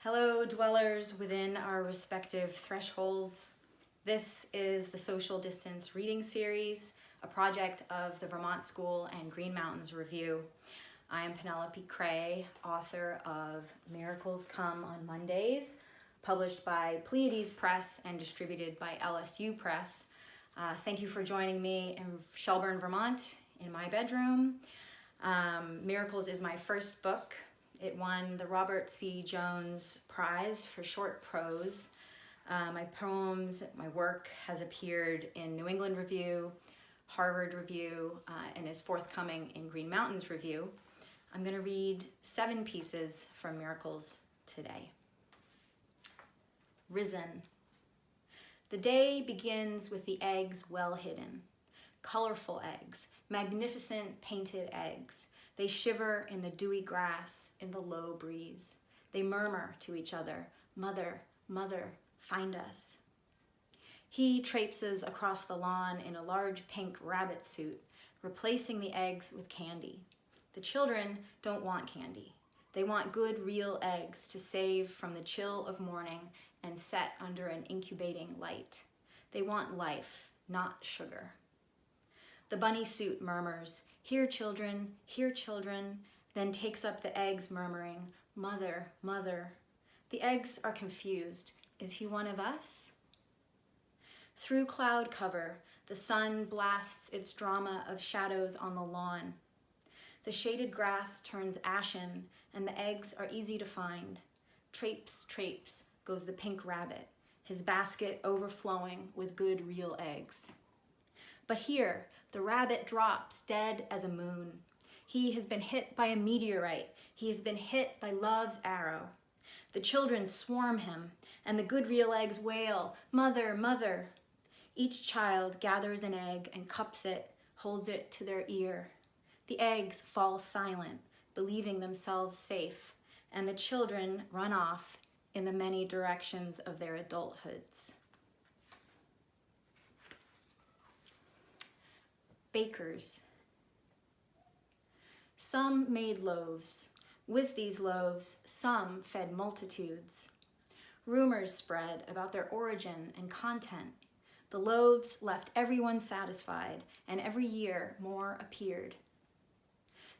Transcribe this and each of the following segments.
Hello, dwellers within our respective thresholds. This is the Social Distance Reading Series, a project of the Vermont School and Green Mountains Review. I am Penelope Cray, author of Miracles Come on Mondays, published by Pleiades Press and distributed by LSU Press. Thank you for joining me in Shelburne, Vermont, in my bedroom. Miracles is my first book. It won the Robert C. Jones Prize for short prose. My poems, my work has appeared in New England Review, Harvard Review, and is forthcoming in Green Mountains Review. I'm going to read 7 pieces from Miracles today. Risen. The day begins with the eggs well hidden. Colorful eggs, magnificent painted eggs. They shiver in the dewy grass, in the low breeze. They murmur to each other, "Mother, mother, find us." He traipses across the lawn in a large pink rabbit suit, replacing the eggs with candy. The children don't want candy. They want good, real eggs to save from the chill of morning and set under an incubating light. They want life, not sugar. The bunny suit murmurs, here children," then takes up the eggs murmuring, "Mother, mother." The eggs are confused. Is he one of us? Through cloud cover, the sun blasts its drama of shadows on the lawn. The shaded grass turns ashen and the eggs are easy to find. Traipse, traipse goes the pink rabbit, his basket overflowing with good real eggs. But here, the rabbit drops dead as a moon. He has been hit by a meteorite. He has been hit by love's arrow. The children swarm him, and the good real eggs wail, "Mother, mother." Each child gathers an egg and cups it, holds it to their ear. The eggs fall silent, believing themselves safe, and the children run off in the many directions of their adulthoods. Bakers. Some made loaves. With these loaves, some fed multitudes. Rumors spread about their origin and content. The loaves left everyone satisfied, and every year more appeared.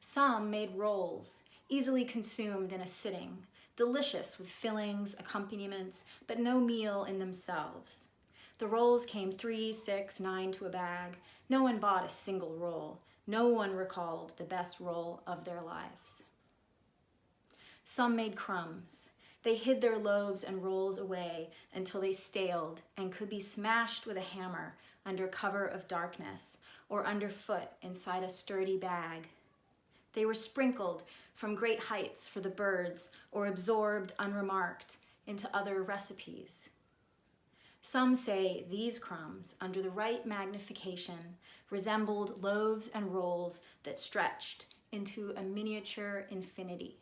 Some made rolls, easily consumed in a sitting, delicious with fillings, accompaniments, but no meal in themselves. The rolls came 3, 6, 9 to a bag. No one bought a single roll. No one recalled the best roll of their lives. Some made crumbs. They hid their loaves and rolls away until they staled and could be smashed with a hammer under cover of darkness or underfoot inside a sturdy bag. They were sprinkled from great heights for the birds or absorbed unremarked into other recipes. Some say these crumbs, under the right magnification, resembled loaves and rolls that stretched into a miniature infinity.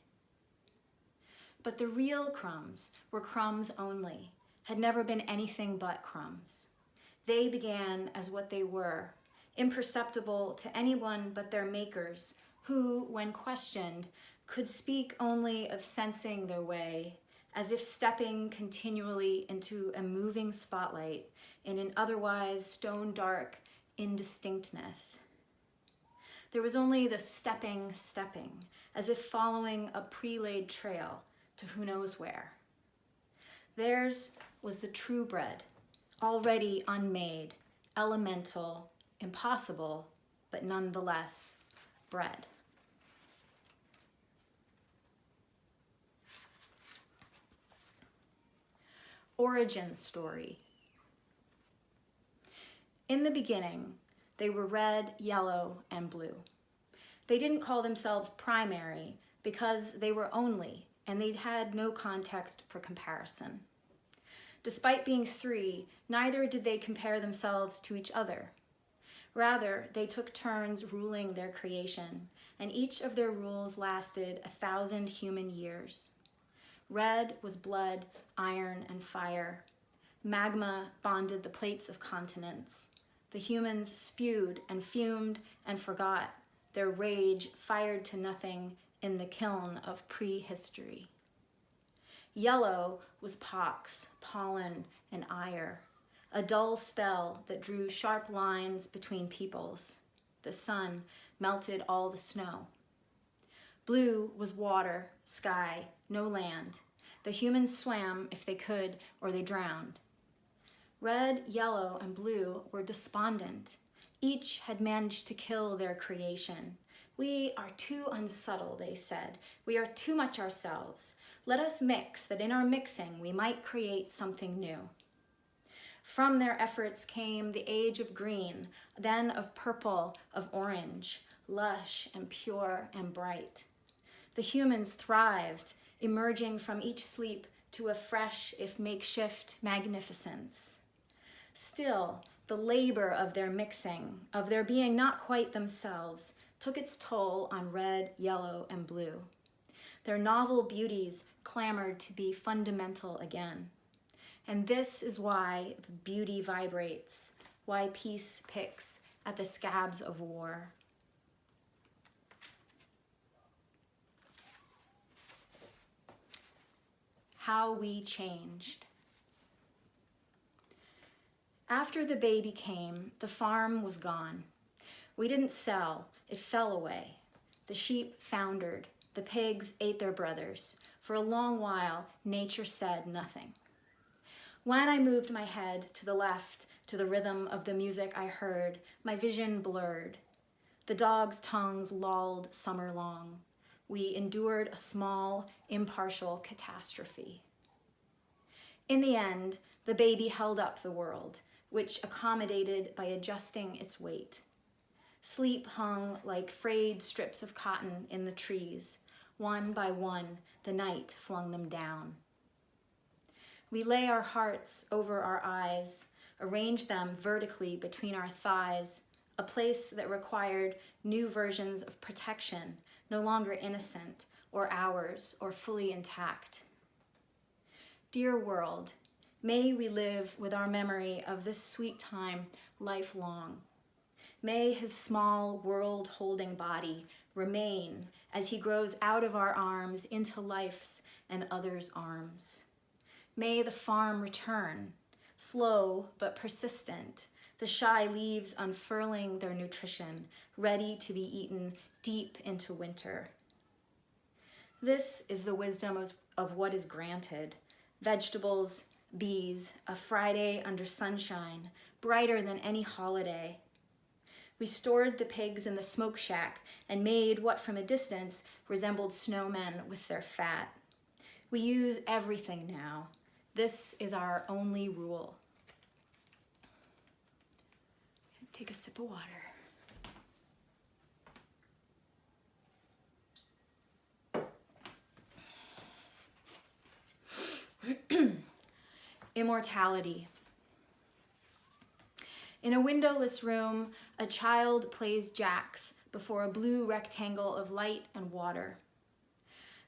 But the real crumbs were crumbs only, had never been anything but crumbs. They began as what they were, imperceptible to anyone but their makers, who, when questioned, could speak only of sensing their way, as if stepping continually into a moving spotlight in an otherwise stone-dark indistinctness. There was only the stepping, as if following a pre-laid trail to who knows where. Theirs was the true bread, already unmade, elemental, impossible, but nonetheless bread. Origin story. In the beginning, they were red, yellow, and blue. They didn't call themselves primary because they were only, and they'd had no context for comparison. Despite being 3, neither did they compare themselves to each other. Rather, they took turns ruling their creation, and each of their rules lasted 1,000 human years. Red was blood, iron, and fire. Magma bonded the plates of continents. The humans spewed and fumed and forgot. Their rage fired to nothing in the kiln of prehistory. Yellow was pox, pollen, and ire, a dull spell that drew sharp lines between peoples. The sun melted all the snow. Blue was water, sky, no land. The humans swam if they could, or they drowned. Red, yellow, and blue were despondent. Each had managed to kill their creation. We are too unsubtle, they said. We are too much ourselves. Let us mix, that in our mixing we might create something new. From their efforts came the age of green, then of purple, of orange, lush and pure and bright. The humans thrived, emerging from each sleep to a fresh, if makeshift, magnificence. Still, the labor of their mixing, of their being not quite themselves, took its toll on red, yellow, and blue. Their novel beauties clamored to be fundamental again. And this is why beauty vibrates, why peace picks at the scabs of war. How we changed. After the baby came, the farm was gone. We didn't sell, it fell away. The sheep foundered, the pigs ate their brothers. For a long while, nature said nothing. When I moved my head to the left to the rhythm of the music I heard, my vision blurred. The dogs' tongues lolled summer long. We endured a small, impartial catastrophe. In the end, the baby held up the world, which accommodated by adjusting its weight. Sleep hung like frayed strips of cotton in the trees. One by one, the night flung them down. We lay our hearts over our eyes, arranged them vertically between our thighs, a place that required new versions of protection, no longer innocent, or ours, or fully intact. Dear world, may we live with our memory of this sweet time lifelong. May his small world-holding body remain as he grows out of our arms into life's and others' arms. May the farm return, slow but persistent, the shy leaves unfurling their nutrition, ready to be eaten deep into winter. This is the wisdom of what is granted. Vegetables, bees, a Friday under sunshine, brighter than any holiday. We stored the pigs in the smoke shack and made what from a distance resembled snowmen with their fat. We use everything now. This is our only rule. Take a sip of water. Immortality. In a windowless room, a child plays jacks before a blue rectangle of light and water.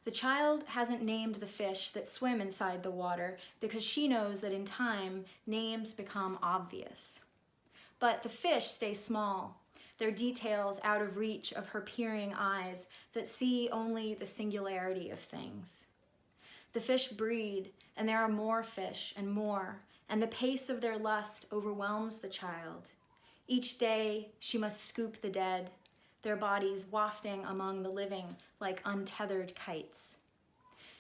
The child hasn't named the fish that swim inside the water because she knows that in time, names become obvious. But the fish stay small, their details out of reach of her peering eyes that see only the singularity of things. The fish breed, and there are more fish and more, and the pace of their lust overwhelms the child. Each day, she must scoop the dead, their bodies wafting among the living like untethered kites.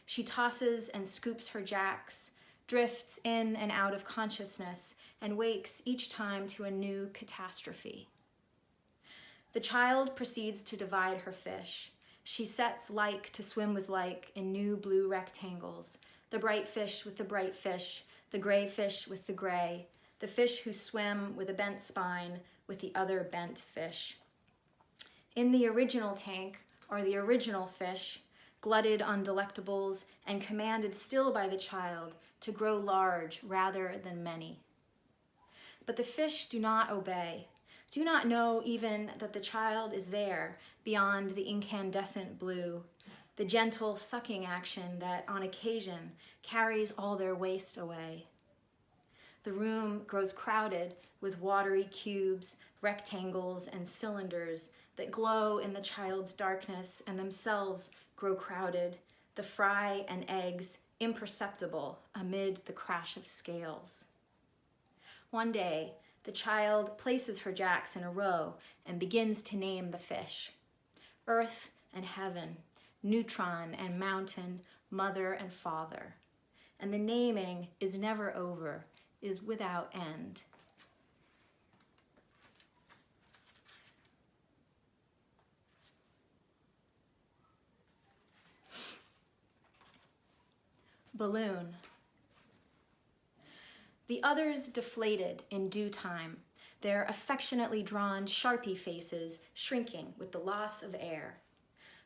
She tosses and scoops her jacks, drifts in and out of consciousness, and wakes each time to a new catastrophe. The child proceeds to divide her fish. She sets like to swim with like in new blue rectangles, the bright fish with the bright fish, the gray fish with the gray, the fish who swim with a bent spine with the other bent fish. In the original tank, or the original fish, glutted on delectables and commanded still by the child to grow large rather than many. But the fish do not obey, do not know even that the child is there beyond the incandescent blue, the gentle sucking action that on occasion carries all their waste away. The room grows crowded with watery cubes, rectangles, and cylinders that glow in the child's darkness and themselves grow crowded, the fry and eggs imperceptible amid the crash of scales. One day, the child places her jacks in a row and begins to name the fish. Earth and heaven, neutron and mountain, mother and father. And the naming is never over, is without end. Balloon. The others deflated in due time, their affectionately drawn Sharpie faces shrinking with the loss of air.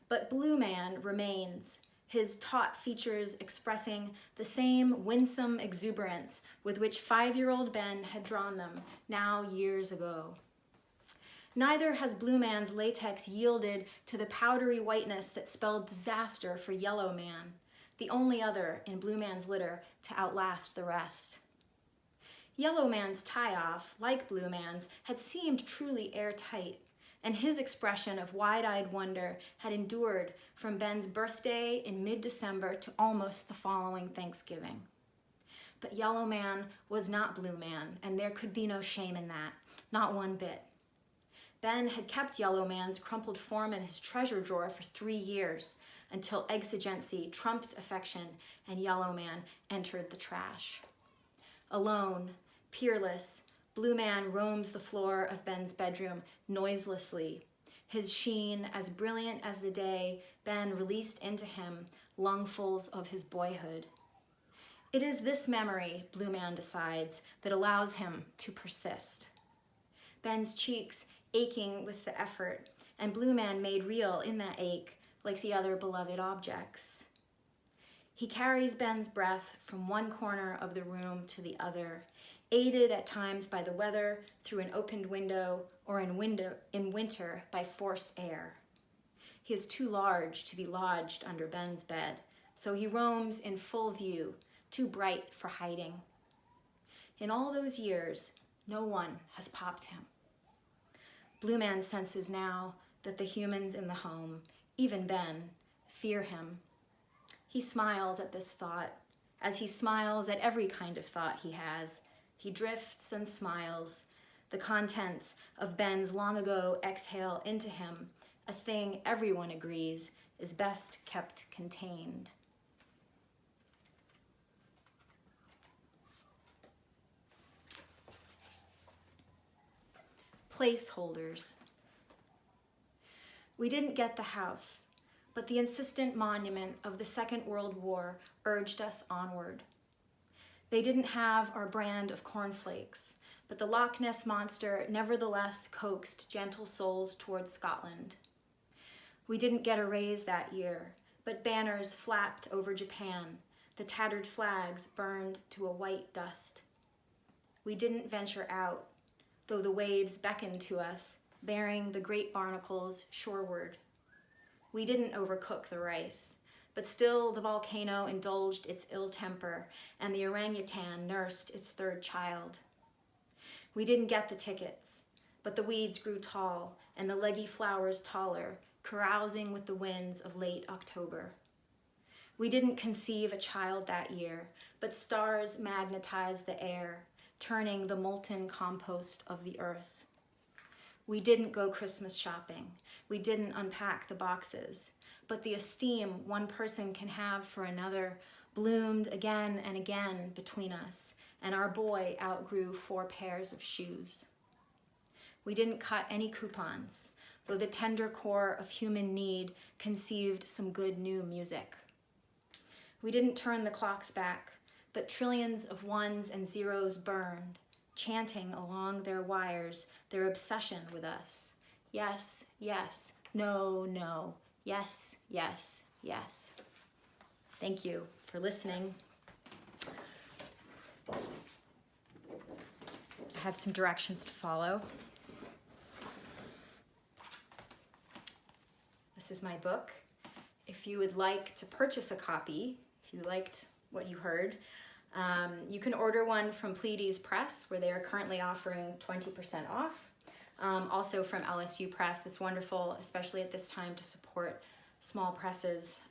But Blue Man remains, his taut features expressing the same winsome exuberance with which 5-year-old Ben had drawn them now years ago. Neither has Blue Man's latex yielded to the powdery whiteness that spelled disaster for Yellow Man, the only other in Blue Man's litter to outlast the rest. Yellow Man's tie-off, like Blue Man's, had seemed truly airtight, and his expression of wide-eyed wonder had endured from Ben's birthday in mid-December to almost the following Thanksgiving. But Yellow Man was not Blue Man, and there could be no shame in that, not one bit. Ben had kept Yellow Man's crumpled form in his treasure drawer for 3 years, until exigency trumped affection and Yellow Man entered the trash. Alone, peerless, Blue Man roams the floor of Ben's bedroom noiselessly, his sheen as brilliant as the day Ben released into him lungfuls of his boyhood. It is this memory, Blue Man decides, that allows him to persist. Ben's cheeks aching with the effort, and Blue Man made real in that ache like the other beloved objects. He carries Ben's breath from one corner of the room to the other, aided at times by the weather through an opened window or in winter by forced air. He is too large to be lodged under Ben's bed, so he roams in full view, too bright for hiding. In all those years, no one has popped him. Blue Man senses now that the humans in the home, even Ben, fear him. He smiles at this thought, as he smiles at every kind of thought he has. He drifts and smiles. The contents of Ben's long ago exhale into him, a thing everyone agrees is best kept contained. Placeholders. We didn't get the house, but the insistent monument of the Second World War urged us onward. They didn't have our brand of cornflakes, but the Loch Ness Monster nevertheless coaxed gentle souls toward Scotland. We didn't get a raise that year, but banners flapped over Japan, the tattered flags burned to a white dust. We didn't venture out, though the waves beckoned to us, bearing the great barnacles shoreward. We didn't overcook the rice, but still the volcano indulged its ill temper and the orangutan nursed its third child. We didn't get the tickets, but the weeds grew tall and the leggy flowers taller, carousing with the winds of late October. We didn't conceive a child that year, but stars magnetized the air, turning the molten compost of the earth. We didn't go Christmas shopping. We didn't unpack the boxes, but the esteem one person can have for another bloomed again and again between us, and our boy outgrew 4 pairs of shoes. We didn't cut any coupons, though the tender core of human need conceived some good new music. We didn't turn the clocks back, but trillions of ones and zeros burned, chanting along their wires their obsession with us. Yes, yes, no, no, yes, yes, yes. Thank you for listening. I have some directions to follow. This is my book. If you would like to purchase a copy, if you liked what you heard, you can order one from Pleiades Press, where they are currently offering 20% off. Also from LSU Press. It's wonderful, especially at this time, to support small presses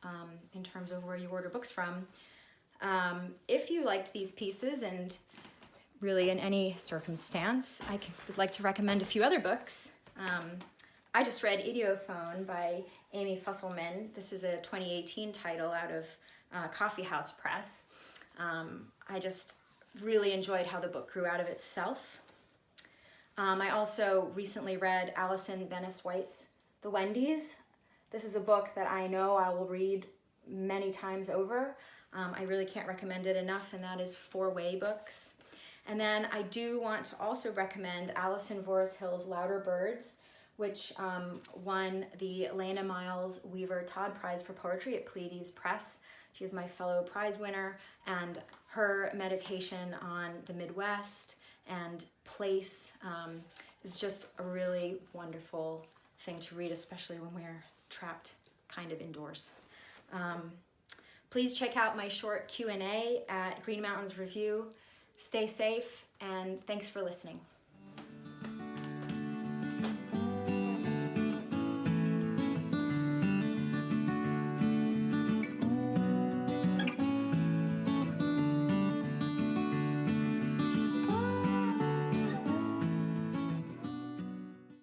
in terms of where you order books from. If you liked these pieces, and really in any circumstance, would like to recommend a few other books. I just read Idiophone by Amy Fusselman. This is a 2018 title out of Coffee House Press. I just really enjoyed how the book grew out of itself. I also recently read Alison Bennis-White's The Wendy's. This is a book that I know I will read many times over. I really can't recommend it enough, and that is Four-Way Books. And then I do want to also recommend Alison Vorishill's Louder Birds, which won the Lana Miles Weaver Todd Prize for Poetry at Pleiades Press. She is my fellow prize winner, and her meditation on the Midwest and place is just a really wonderful thing to read, especially when we're trapped kind of indoors. Please check out my short Q&A at Green Mountains Review. Stay safe, and thanks for listening.